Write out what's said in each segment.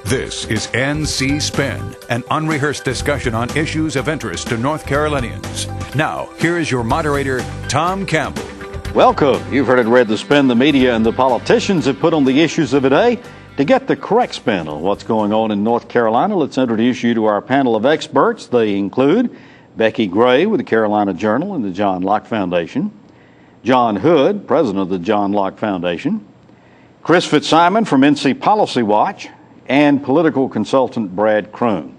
This is NC Spin, an unrehearsed discussion on issues of interest to North Carolinians. Now, here is your moderator, Tom Campbell. Welcome. You've heard and read the spin the media and the politicians have put on the issues of the day. To get the correct spin on what's going on in North Carolina, let's introduce you to our panel of experts. They include Becki Gray with the Carolina Journal and the John Locke Foundation, John Hood, president of the John Locke Foundation, Chris Fitzsimon from NC Policy Watch, and political consultant Brad Crone.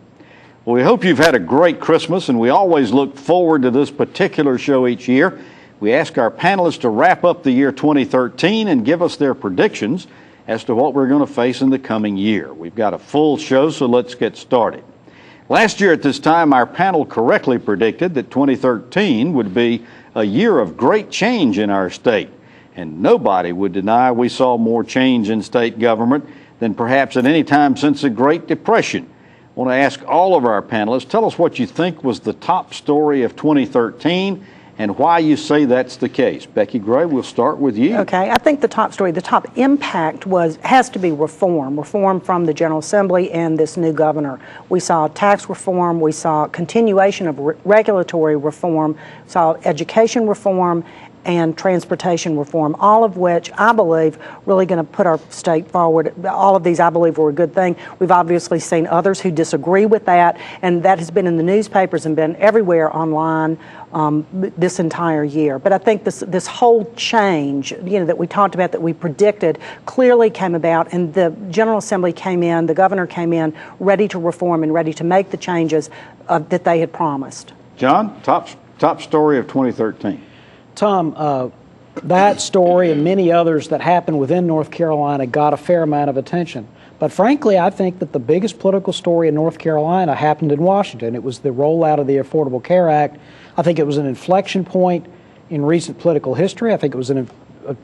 Well, we hope you've had a great Christmas, and we always look forward to this particular show each year. We ask our panelists to wrap up the year 2013 and give us their predictions as to what we're going to face in the coming year. We've got a full show, so let's get started. Last year at this time, our panel correctly predicted that 2013 would be a year of great change in our state, and nobody would deny we saw more change in state government than perhaps at any time since the Great Depression. I want to ask all of our panelists, tell us what you think was the top story of 2013 and why you say that's the case. Becki Gray, we'll start with you. Okay, I think the top story, the top impact has to be reform from the General Assembly and this new governor. We saw tax reform, we saw continuation of regulatory reform, saw education reform, and transportation reform, all of which I believe really going to put our state forward. All of these I believe were a good thing. We've obviously seen others who disagree with that, and that has been in the newspapers and been everywhere online this entire year. But I think this whole change, that we talked about, that we predicted, clearly came about, and the General Assembly came in, the governor came in ready to reform and ready to make the changes that they had promised. John, top story of 2013. Tom, that story and many others that happened within North Carolina got a fair amount of attention. But frankly, I think that the biggest political story in North Carolina happened in Washington. It was the rollout of the Affordable Care Act. I think it was an inflection point in recent political history. I think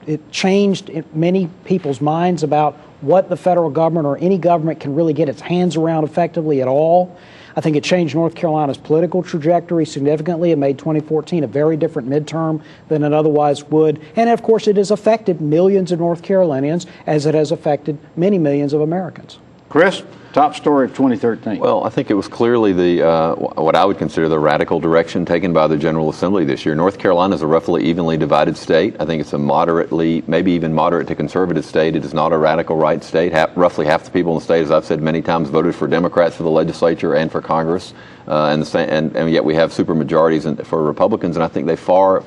it changed many people's minds about what the federal government or any government can really get its hands around effectively at all. I think it changed North Carolina's political trajectory significantly. It made 2014 a very different midterm than it otherwise would. And of course, it has affected millions of North Carolinians as it has affected many millions of Americans. Chris, top story of 2013. Well, I think it was clearly what I would consider the radical direction taken by the General Assembly this year. North Carolina is a roughly evenly divided state. I think it's a moderately, maybe even moderate to conservative state. It is not a radical right state. Roughly half the people in the state, as I've said many times, voted for Democrats for the legislature and for Congress. And yet we have supermajorities for Republicans, and I think they far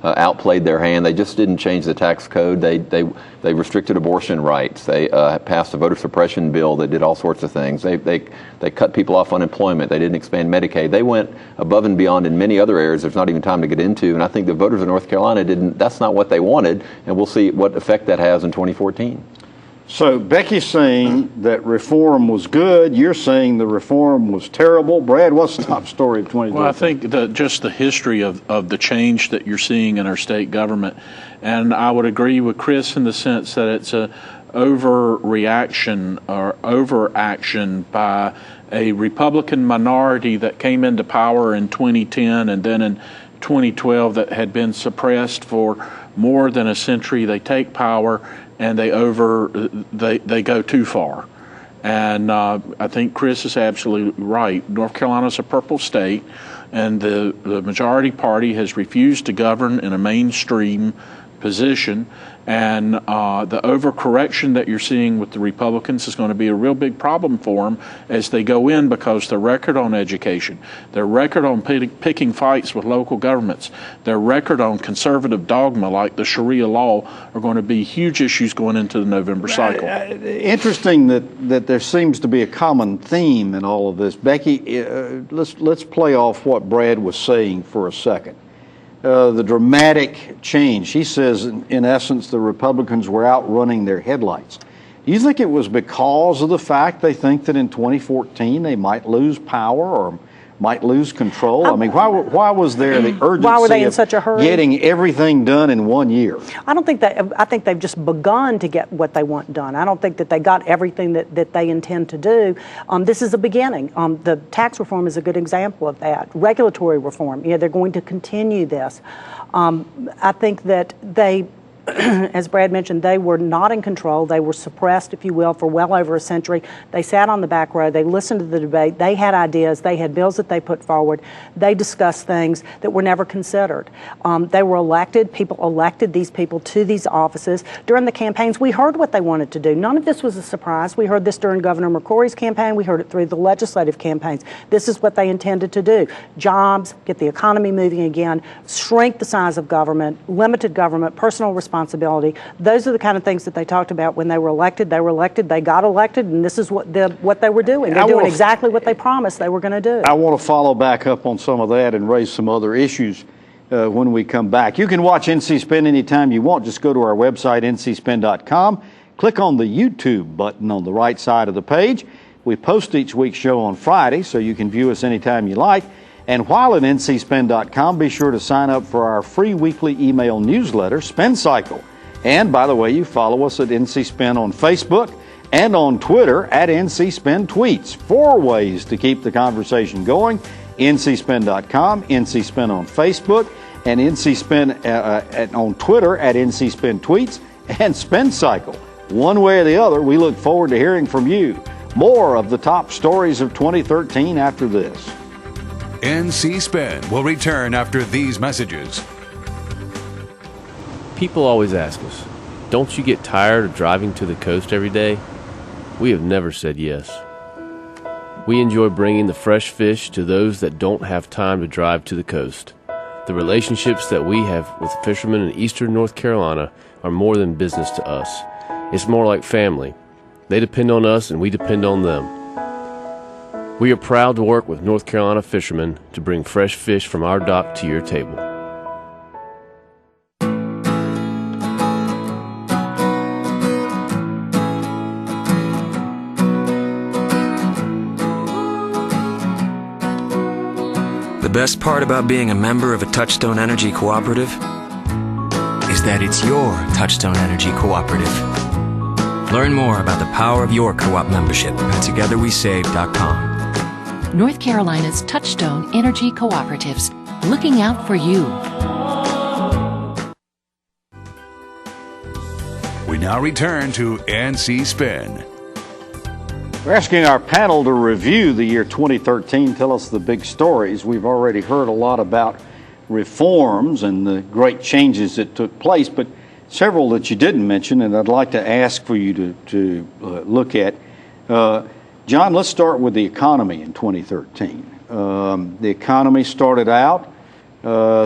outplayed their hand. They just didn't change the tax code. They restricted abortion rights. They passed a voter suppression bill that did all sorts of things. They cut people off unemployment. They didn't expand Medicaid. They went above and beyond in many other areas there's not even time to get into, and I think the voters of North Carolina that's not what they wanted, and we'll see what effect that has in 2014. So Becki's saying that reform was good. You're saying the reform was terrible. Brad, what's the top story of 2013? Well, I think just the history of the change that you're seeing in our state government. And I would agree with Chris in the sense that it's a overreaction or overaction by a Republican minority that came into power in 2010 and then in 2012 that had been suppressed for more than a century. They take power and they go too far. And I think Chris is absolutely right. North Carolina's a purple state, and the majority party has refused to govern in a mainstream position. And the overcorrection that you're seeing with the Republicans is going to be a real big problem for them as they go in, because their record on education, their record on picking fights with local governments, their record on conservative dogma like the Sharia law are going to be huge issues going into the November cycle. Interesting that there seems to be a common theme in all of this. Becki, let's play off what Brad was saying for a second. The dramatic change. He says, in essence, the Republicans were outrunning their headlights. Do you think it was because of the fact they think that in 2014 they might lose power or might lose control? I mean, why was there the urgency why were they in such a hurry? Getting everything done in 1 year? I don't think that. I think they've just begun to get what they want done. I don't think that they got everything that they intend to do. This is a beginning. The tax reform is a good example of that. Regulatory reform. They're going to continue this. I think that they as Brad mentioned, they were not in control. They were suppressed, if you will, for well over a century. They sat on the back row. They listened to the debate. They had ideas. They had bills that they put forward. They discussed things that were never considered. They were elected. People elected these people to these offices. During the campaigns, we heard what they wanted to do. None of this was a surprise. We heard this during Governor McCrory's campaign. We heard it through the legislative campaigns. This is what they intended to do. Jobs, get the economy moving again, shrink the size of government, limited government, personal responsibility. Those are the kind of things that they talked about when they were elected. They were elected, they got elected, and this is what they were doing. They're doing exactly what they promised they were going to do. I want to follow back up on some of that and raise some other issues when we come back. You can watch NC Spin anytime you want. Just go to our website, ncspin.com. Click on the YouTube button on the right side of the page. We post each week's show on Friday, so you can view us anytime you like. And while at ncspin.com, be sure to sign up for our free weekly email newsletter, Spin Cycle. And by the way, you follow us at NC Spin on Facebook and on Twitter at NC Spin Tweets. 4 ways to keep the conversation going: ncspin.com, NC Spin on Facebook, and NC Spin on Twitter at NC Spin Tweets, and Spin Cycle. One way or the other, we look forward to hearing from you. More of the top stories of 2013 after this. NC Spin will return after these messages. People always ask us, don't you get tired of driving to the coast every day? We have never said yes. We enjoy bringing the fresh fish to those that don't have time to drive to the coast. The relationships that we have with fishermen in eastern North Carolina are more than business to us. It's more like family. They depend on us and we depend on them. We are proud to work with North Carolina fishermen to bring fresh fish from our dock to your table. The best part about being a member of a Touchstone Energy Cooperative is that it's your Touchstone Energy Cooperative. Learn more about the power of your co-op membership at togetherwesave.com. North Carolina's Touchstone Energy Cooperatives, looking out for you. We now return to NC Spin. We're asking our panel to review the year 2013, tell us the big stories. We've already heard a lot about reforms and the great changes that took place, but several that you didn't mention, and I'd like to ask for you to look at. John, let's start with the economy in 2013. The economy started out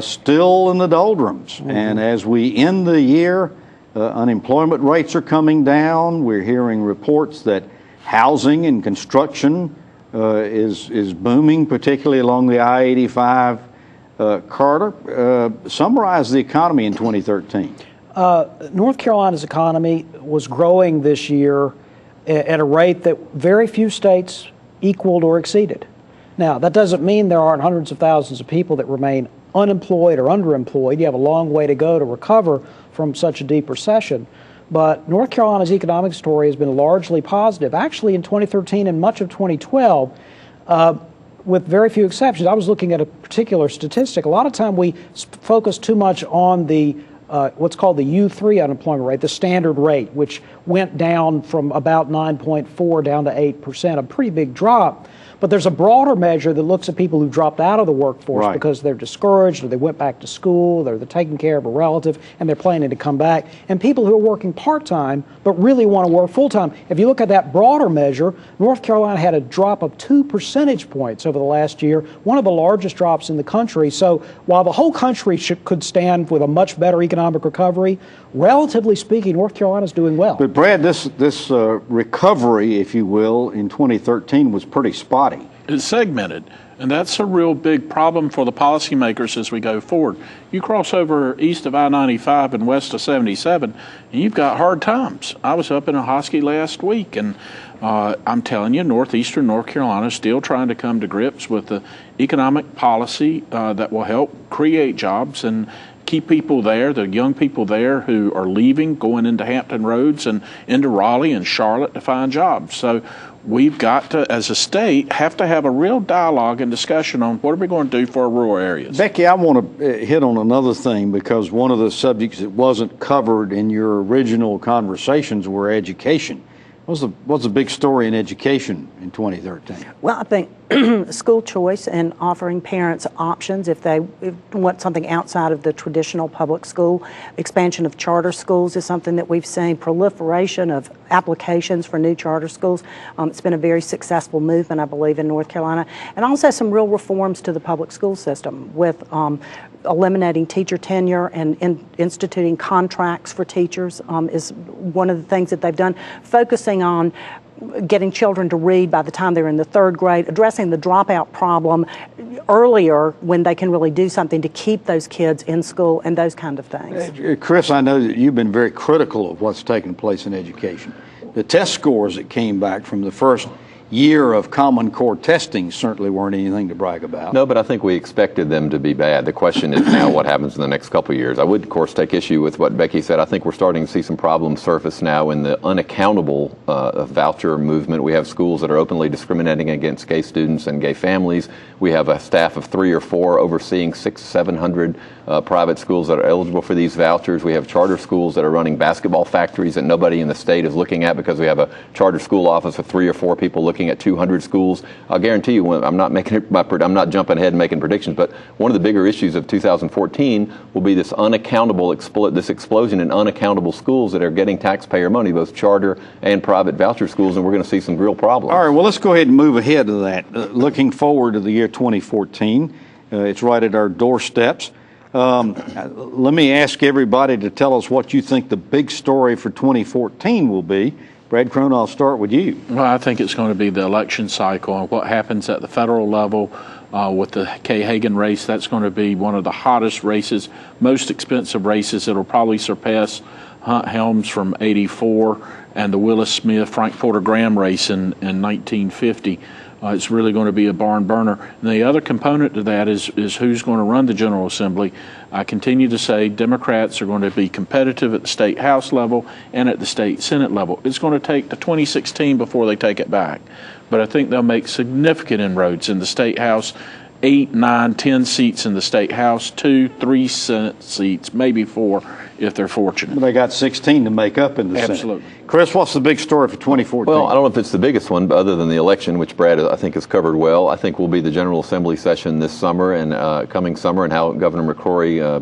still in the doldrums, and as we end the year, unemployment rates are coming down. We're hearing reports that housing and construction is booming, particularly along the I-85 corridor. Summarize the economy in 2013. North Carolina's economy was growing this year at a rate that very few states equaled or exceeded. Now, that doesn't mean there aren't hundreds of thousands of people that remain unemployed or underemployed. You have a long way to go to recover from such a deep recession. But North Carolina's economic story has been largely positive. Actually, in 2013 and much of 2012, with very few exceptions. I was looking at a particular statistic. A lot of time we focus too much on the what's called the U3 unemployment rate, the standard rate, which went down from about 9.4 down to 8%, a pretty big drop. But there's a broader measure that looks at people who dropped out of the workforce because they're discouraged or they went back to school or they're taking care of a relative and they're planning to come back, and people who are working part-time but really want to work full-time. If you look at that broader measure, North Carolina had a drop of 2 percentage points over the last year, one of the largest drops in the country. So while the whole country could stand with a much better economic recovery, relatively speaking, North Carolina's doing well. But Brad, this recovery, if you will, in 2013 was pretty spotty. It's segmented, and that's a real big problem for the policymakers as we go forward. You cross over east of I-95 and west of 77, and you've got hard times. I was up in Ahoskie last week, and I'm telling you, northeastern North Carolina is still trying to come to grips with the economic policy that will help create jobs and keep people there, the young people there who are leaving, going into Hampton Roads and into Raleigh and Charlotte to find jobs. So we've got to, as a state, have to have a real dialogue and discussion on what are we going to do for our rural areas. Becki, I want to hit on another thing, because one of the subjects that wasn't covered in your original conversations were education. What's the big story in education in 2013? Well, I think school choice and offering parents options if they want something outside of the traditional public school. Expansion of charter schools is something that we've seen. Proliferation of applications for new charter schools. It's been a very successful movement, I believe, in North Carolina. And also some real reforms to the public school system with eliminating teacher tenure and instituting contracts for teachers is one of the things that they've done. Focusing on getting children to read by the time they're in the third grade, addressing the dropout problem earlier when they can really do something to keep those kids in school and those kind of things. Chris, I know that you've been very critical of what's taking place in education. The test scores that came back from the first year of Common Core testing certainly weren't anything to brag about. No, but I think we expected them to be bad. The question is now what happens in the next couple of years. I would, of course, take issue with what Becki said. I think we're starting to see some problems surface now in the unaccountable voucher movement. We have schools that are openly discriminating against gay students and gay families. We have a staff of 3 or 4 overseeing 600-700 private schools that are eligible for these vouchers. We have charter schools that are running basketball factories that nobody in the state is looking at because we have a charter school office of 3 or 4 people looking at 200 schools. I'll guarantee you, I'm not jumping ahead and making predictions, but one of the bigger issues of 2014 will be this this explosion in unaccountable schools that are getting taxpayer money, both charter and private voucher schools, and we're going to see some real problems. All right, well, let's go ahead and move ahead to that. Looking forward to the year 2014, it's right at our doorsteps. Let me ask everybody to tell us what you think the big story for 2014 will be. Brad Crone, I'll start with you. Well, I think it's going to be the election cycle and what happens at the federal level with the Kay Hagan race. That's going to be one of the hottest races, most expensive races. It'll probably surpass Hunt Helms from '84 and the Willis Smith Frank Porter Graham race in 1950. It's really going to be a barn burner. And the other component to that is who's going to run the General Assembly. I continue to say Democrats are going to be competitive at the state House level and at the state Senate level. It's going to take to 2016 before they take it back. But I think they'll make significant inroads in the state House. 8, 9, 10 seats in the state House, 2, 3 Senate seats, maybe 4 if they're fortunate. But they got 16 to make up in the Absolutely. Senate. Chris, what's the big story for 2014? Well, I don't know if it's the biggest one, but other than the election, which Brad, I think, has covered well. I think will be the General Assembly session this summer and coming summer, and how Governor McCrory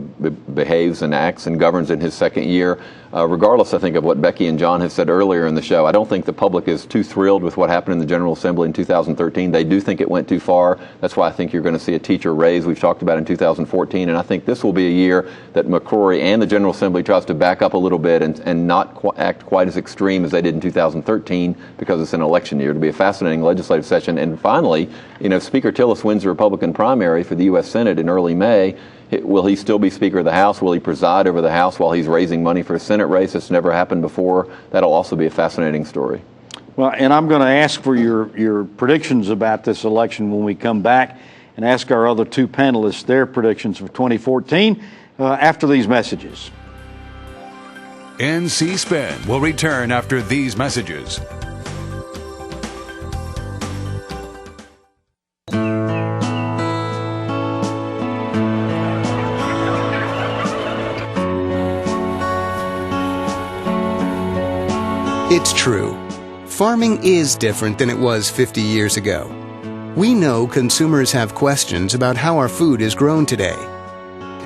behaves and acts and governs in his second year. Regardless, I think, of what Becki and John have said earlier in the show, I don't think the public is too thrilled with what happened in the General Assembly in 2013. They do think it went too far. That's why I think you're going to see a teacher raise we've talked about in 2014. And I think this will be a year that McCrory and the General Assembly tries to back up a little bit and not act quite as extreme as they did in 2013 because it's an election year. It'll be a fascinating legislative session. And finally, if Speaker Tillis wins the Republican primary for the U.S. Senate in early May, will he still be Speaker of the House? Will he preside over the House while he's raising money for a Senate race? It's never happened before. That'll also be a fascinating story. Well, and I'm going to ask for your predictions about this election when we come back, and ask our other 2 panelists their predictions for 2014 after these messages. NC Spin will return after these messages. It's true. Farming is different than it was 50 years ago. We know consumers have questions about how our food is grown today.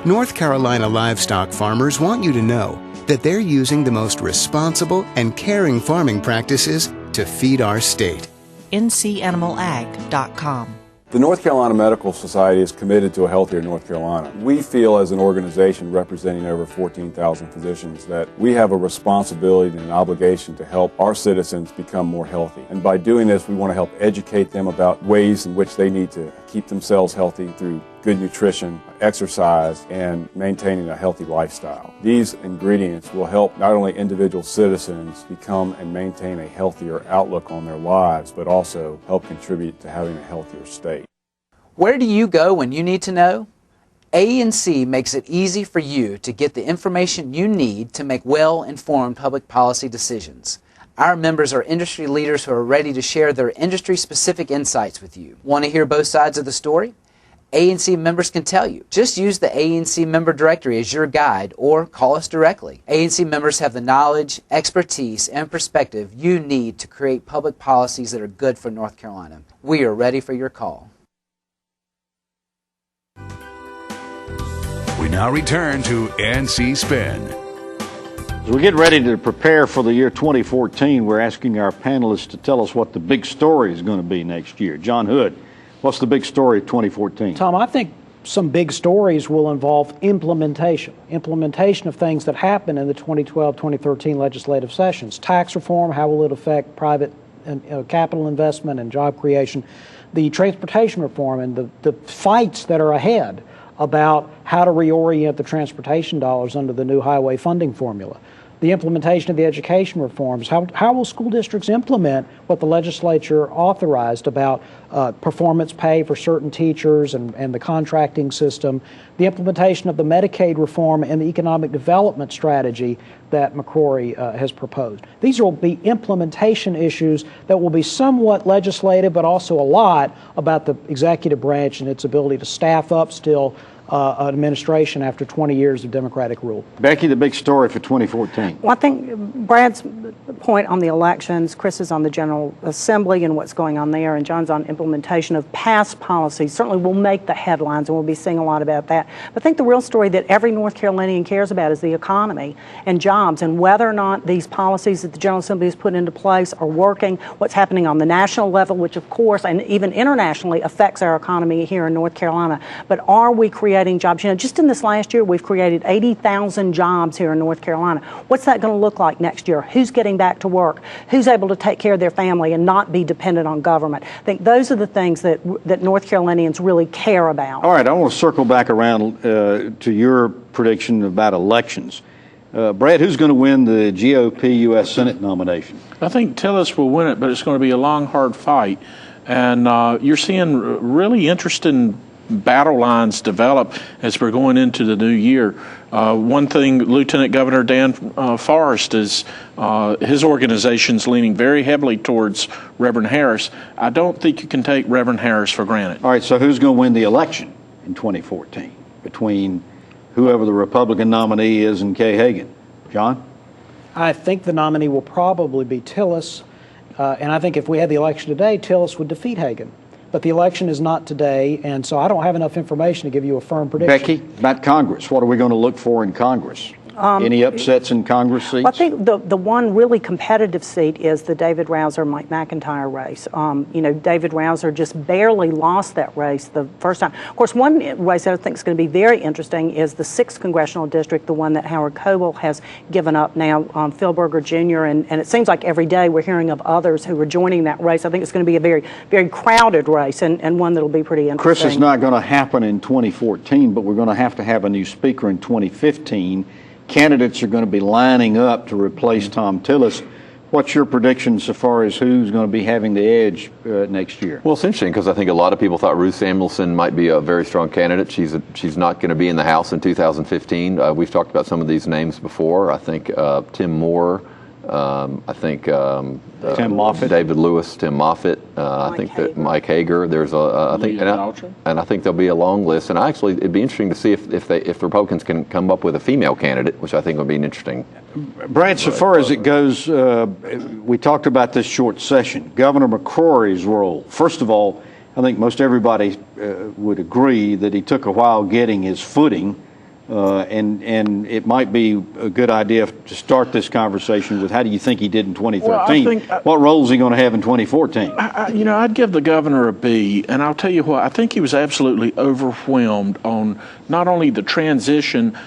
North Carolina livestock farmers want you to know that they're using the most responsible and caring farming practices to feed our state. ncanimalag.com. The North Carolina Medical Society is committed to a healthier North Carolina. We feel, as an organization representing over 14,000 physicians, that we have a responsibility and an obligation to help our citizens become more healthy. And by doing this, we want to help educate them about ways in which they need to keep themselves healthy through good nutrition, exercise, and maintaining a healthy lifestyle. These ingredients will help not only individual citizens become and maintain a healthier outlook on their lives, but also help contribute to having a healthier state. Where do you go when you need to know? ANC makes it easy for you to get the information you need to make well-informed public policy decisions. Our members are industry leaders who are ready to share their industry-specific insights with you. Want to hear both sides of the story? ANC members can tell you. Just use the ANC member directory as your guide or call us directly. ANC members have the knowledge, expertise, and perspective you need to create public policies that are good for North Carolina. We are ready for your call. We now return to NC Spin. As we get ready to prepare for the year 2014, we're asking our panelists to tell us what the big story is going to be next year. John Hood, what's the big story of 2014? Tom, I think some big stories will involve implementation of things that happen in the 2012-2013 legislative sessions. Tax reform, how will it affect private capital investment and job creation? The transportation reform and the fights that are ahead about how to reorient the transportation dollars under the new highway funding formula. The implementation of the education reforms. How will school districts implement what the legislature authorized about performance pay for certain teachers and the contracting system? The implementation of the Medicaid reform and the economic development strategy that McCrory has proposed. These will be implementation issues that will be somewhat legislative, but also a lot about the executive branch and its ability to staff up still an administration after 20 years of Democratic rule. Becki, the big story for 2014. Well, I think Brad's point on the elections, Chris is on the General Assembly and what's going on there, and John's on implementation of past policies. Certainly will make the headlines, and we'll be seeing a lot about that. But I think the real story that every North Carolinian cares about is the economy and jobs, and whether or not these policies that the General Assembly has put into place are working, what's happening on the national level, which of course, and even internationally, affects our economy here in North Carolina. But are we creating jobs? You know, just in this last year, we've created 80,000 jobs here in North Carolina. What's that going to look like next year? Who's getting back to work? Who's able to take care of their family and not be dependent on government? I think those are the things that North Carolinians really care about. All right, I want to circle back around to your prediction about elections. Brad, who's going to win the GOP U.S. Senate nomination? I think Tillis will win it, but it's going to be a long, hard fight. And you're seeing really interesting battle lines develop as we're going into the new year. One thing, Lieutenant Governor Dan Forrest is his organization's leaning very heavily towards Reverend Harris. I don't think you can take Reverend Harris for granted. All right, so who's going to win the election in 2014 between whoever the Republican nominee is and Kay Hagan? John? I think the nominee will probably be Tillis, and I think if we had the election today, Tillis would defeat Hagan. But the election is not today, and so I don't have enough information to give you a firm prediction. Becki, about Congress, what are we going to look for in Congress? Any upsets in Congress seats? Well, I think the one really competitive seat is the David Rouser-Mike McIntyre race. You know, David Rouser just barely lost that race the first time. Of course, one race that I think is going to be very interesting is the 6th Congressional District, the one that Howard Coble has given up now, Phil Berger Jr., and it seems like every day we're hearing of others who are joining that race. I think it's going to be a very, very crowded race and one that will be pretty interesting. Chris, it's not going to happen in 2014, but we're going to have a new speaker in 2015. Candidates are going to be lining up to replace Tom Tillis. What's your prediction so far as who's going to be having the edge next year? Well, it's interesting because I think a lot of people thought Ruth Samuelson might be a very strong candidate. She's not going to be in the House in 2015. We've talked about some of these names before. I think Tim Moore. I think Tim Moffitt, David Lewis, Tim Moffitt. I think that Mike Hager. There's I think there'll be a long list. And actually, it'd be interesting to see if Republicans can come up with a female candidate, which I think would be an interesting. Brad, so far as it goes, we talked about this short session. Governor McCrory's role. First of all, I think most everybody would agree that he took a while getting his footing. And it might be a good idea to start this conversation with how do you think he did in 2013? Well, what role is he going to have in 2014? I'd give the governor a B, and I'll tell you what, I think he was absolutely overwhelmed on not only the transition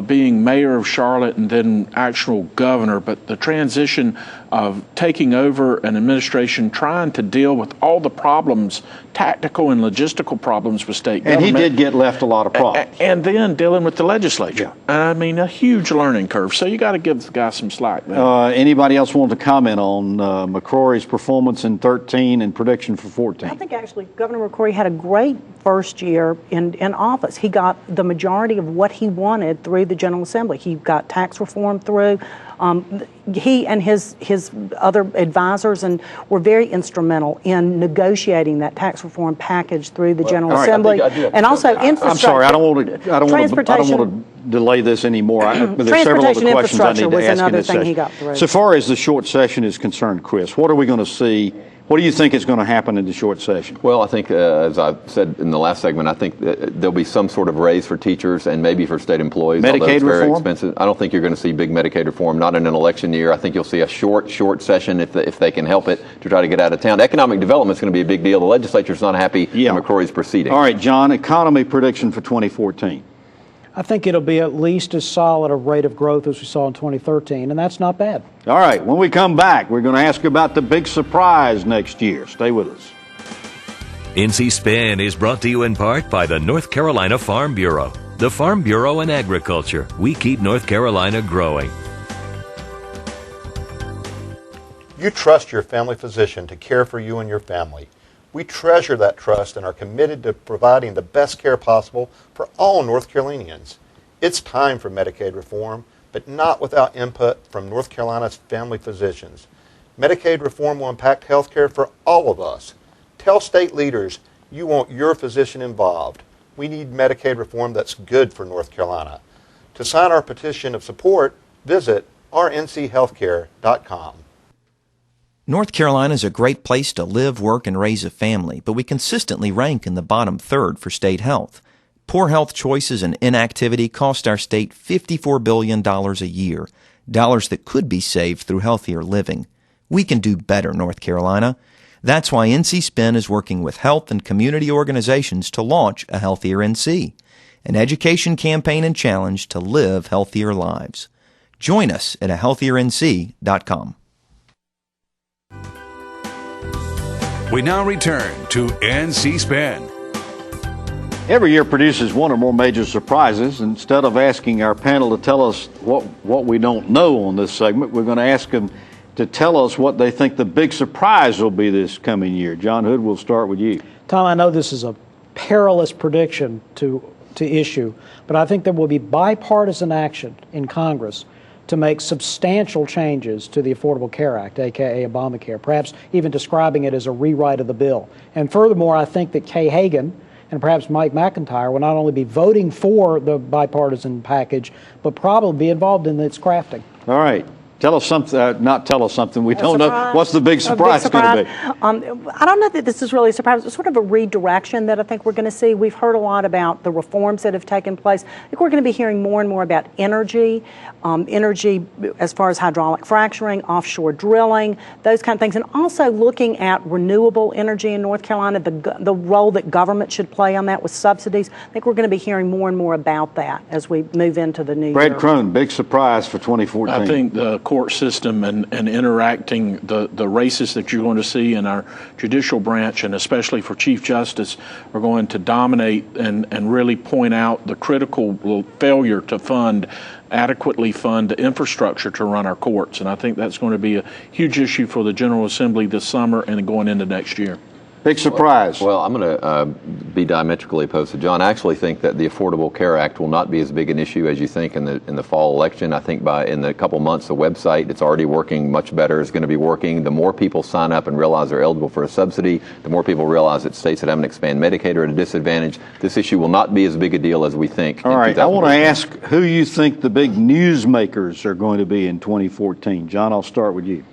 being mayor of Charlotte and then actual governor, but the transition of taking over an administration, trying to deal with all the problems, tactical and logistical problems with state government. And he did get left a lot of problems. And then dealing with the legislature. Yeah. I mean, a huge learning curve. So you got to give the guy some slack there. Anybody else want to comment on McCrory's performance in 13 and prediction for 14? I think actually Governor McCrory had a great first year in office. He got the majority of what he wanted through the General Assembly. He got tax reform through. He and his other advisors were very instrumental in negotiating that tax reform package through the General Assembly, and also infrastructure. I'm sorry, I don't want to delay this anymore. But there's several other questions I need to ask in this session. So far as the short session is concerned, Chris, what are we going to see? What do you think is going to happen in the short session? Well, I think, as I said in the last segment, I think there'll be some sort of raise for teachers and maybe for state employees. Medicaid very reform? Expensive. I don't think you're going to see big Medicaid reform, not in an election year. I think you'll see a short session if they can help it to try to get out of town. Economic development is going to be a big deal. The legislature's not happy that McCrory's proceeding. All right, John, economy prediction for 2014. I think it'll be at least as solid a rate of growth as we saw in 2013, and that's not bad. All right, when we come back, we're going to ask about the big surprise next year. Stay with us. NC Spin is brought to you in part by the North Carolina Farm Bureau. The Farm Bureau and Agriculture. We keep North Carolina growing. You trust your family physician to care for you and your family. We treasure that trust and are committed to providing the best care possible for all North Carolinians. It's time for Medicaid reform, but not without input from North Carolina's family physicians. Medicaid reform will impact health care for all of us. Tell state leaders you want your physician involved. We need Medicaid reform that's good for North Carolina. To sign our petition of support, visit rnchealthcare.com. North Carolina is a great place to live, work, and raise a family, but we consistently rank in the bottom third for state health. Poor health choices and inactivity cost our state $54 billion a year, dollars that could be saved through healthier living. We can do better, North Carolina. That's why NC Spin is working with health and community organizations to launch a Healthier NC, an education campaign and challenge to live healthier lives. Join us at ahealthierNC.com. We now return to NC Spin. Every year produces one or more major surprises. Instead of asking our panel to tell us what we don't know on this segment, we're going to ask them to tell us what they think the big surprise will be this coming year. John Hood, we'll start with you. Tom, I know this is a perilous prediction to issue, but I think there will be bipartisan action in Congress to make substantial changes to the Affordable Care Act, a.k.a. Obamacare, perhaps even describing it as a rewrite of the bill. And furthermore, I think that Kay Hagan and perhaps Mike McIntyre will not only be voting for the bipartisan package, but probably be involved in its crafting. All right. Tell us something, not tell us something. We don't know. What's the big surprise going to be? I don't know that this is really a surprise. It's sort of a redirection that I think we're going to see. We've heard a lot about the reforms that have taken place. I think we're going to be hearing more and more about energy as far as hydraulic fracturing, offshore drilling, those kind of things, and also looking at renewable energy in North Carolina, the role that government should play on that with subsidies. I think we're going to be hearing more and more about that as we move into the new year. Brad Crone, big surprise for 2014. I think the court system and interacting, the races that you're going to see in our judicial branch, and especially for Chief Justice, are going to dominate and really point out the critical failure to adequately fund the infrastructure to run our courts. And I think that's going to be a huge issue for the General Assembly this summer and going into next year. Big surprise. Well, I'm going to be diametrically opposed to John. I actually think that the Affordable Care Act will not be as big an issue as you think in the fall election. I think in the couple months, the website, it's already working much better, is going to be working. The more people sign up and realize they're eligible for a subsidy, the more people realize that states that haven't expanded Medicaid are at a disadvantage. This issue will not be as big a deal as we think. All right. I want to ask who you think the big newsmakers are going to be in 2014. John, I'll start with you.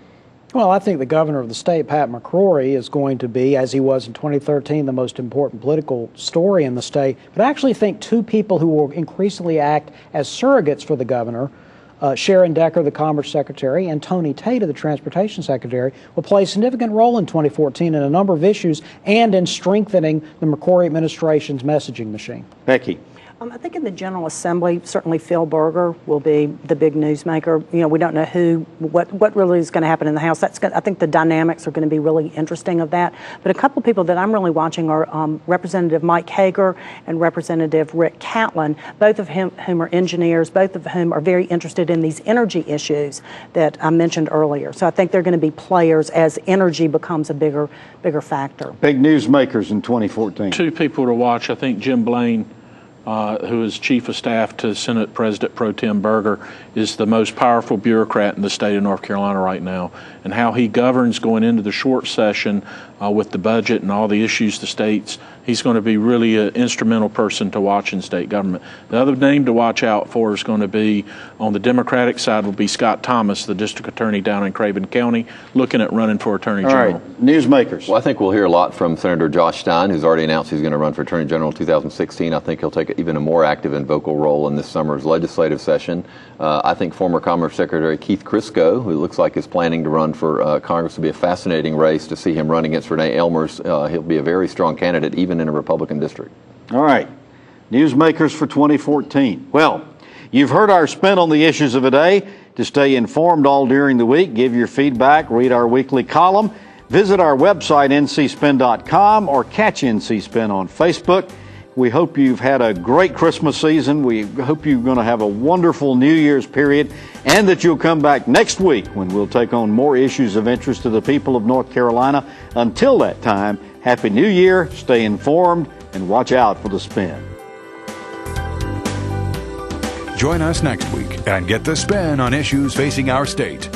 Well, I think the governor of the state, Pat McCrory, is going to be, as he was in 2013, the most important political story in the state. But I actually think two people who will increasingly act as surrogates for the governor, Sharon Decker, the Commerce Secretary, and Tony Tata, the Transportation Secretary, will play a significant role in 2014 in a number of issues and in strengthening the McCrory administration's messaging machine. Becki. I think in the General Assembly, certainly Phil Berger will be the big newsmaker. You know, we don't know what really is going to happen in the House. I think the dynamics are going to be really interesting of that. But a couple of people that I'm really watching are Representative Mike Hager and Representative Rick Catlin, both of whom are engineers, both of whom are very interested in these energy issues that I mentioned earlier. So I think they're going to be players as energy becomes a bigger factor. Big newsmakers in 2014. Two people to watch. I think Jim Blaine, who is Chief of Staff to Senate President Pro Tem Berger, is the most powerful bureaucrat in the state of North Carolina right now. And how he governs going into the short session with the budget and all the issues the states, he's going to be really an instrumental person to watch in state government. The other name to watch out for is going to be, on the Democratic side, will be Scott Thomas, the district attorney down in Craven County, looking at running for attorney general. All right, newsmakers. Well, I think we'll hear a lot from Senator Josh Stein, who's already announced he's going to run for attorney general in 2016. I think he'll take even a more active and vocal role in this summer's legislative session. I think former Commerce Secretary Keith Crisco, who looks like is planning to run for Congress, will be a fascinating race to see him run against Renee Elmers. He'll be a very strong candidate, even in a Republican district. All right, newsmakers for 2014. Well, you've heard our spin on the issues of the day. To stay informed all during the week, give your feedback, read our weekly column, visit our website, ncspin.com, or catch NC Spin on Facebook. We hope you've had a great Christmas season. We hope you're going to have a wonderful New Year's period, and that you'll come back next week when we'll take on more issues of interest to the people of North Carolina. Until that time, Happy New Year, stay informed, and watch out for the spin. Join us next week and get the spin on issues facing our state.